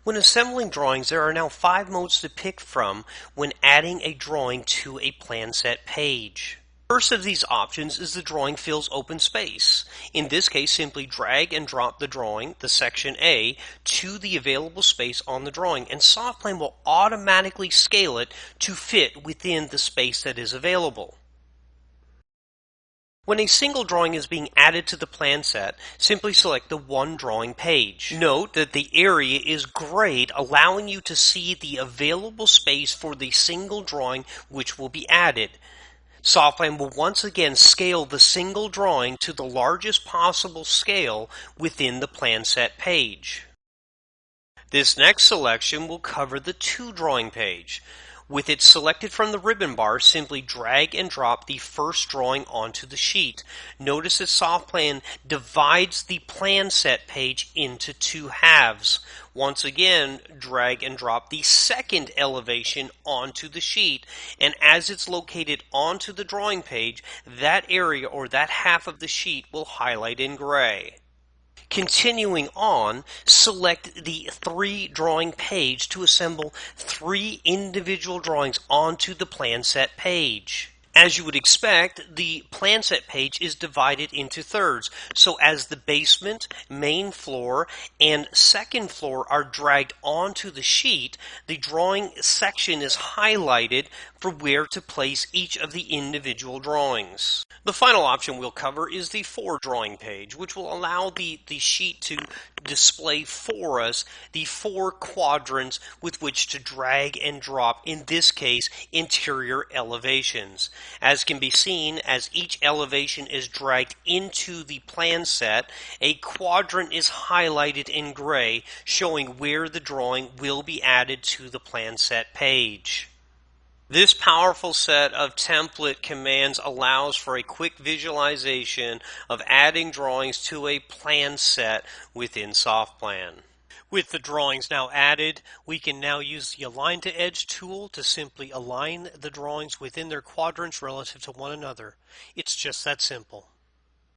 When assembling drawings, there are now 5 modes to pick from when adding a drawing to a plan set page. First of these options is the drawing fills open space. In this case, simply drag and drop the drawing, the section A, to the available space on the drawing, and SoftPlan will automatically scale it to fit within the space that is available. When a single drawing is being added to the plan set, simply select the One Drawing page. Note that the area is grayed, allowing you to see the available space for the single drawing which will be added. SoftPlan will once again scale the single drawing to the largest possible scale within the plan set page. This next selection will cover the Two Drawing page. With it selected from the ribbon bar, simply drag and drop the first drawing onto the sheet. Notice that SoftPlan divides the plan set page into 2 halves. Once again, drag and drop the second elevation onto the sheet, and as it's located onto the drawing page, that area or that half of the sheet will highlight in gray. Continuing on, select the 3 Drawing page to assemble 3 individual drawings onto the plan set page. As you would expect, the plan set page is divided into thirds, so as the basement, main floor, and second floor are dragged onto the sheet, the drawing section is highlighted for where to place each of the individual drawings. The final option we'll cover is the 4 Drawing page, which will allow the sheet to display for us the 4 quadrants with which to drag and drop, in this case, interior elevations. As can be seen, as each elevation is dragged into the plan set, a quadrant is highlighted in gray, showing where the drawing will be added to the plan set page. This powerful set of template commands allows for a quick visualization of adding drawings to a plan set within SoftPlan. With the drawings now added, we can now use the Align to Edge tool to simply align the drawings within their quadrants relative to one another. It's just that simple.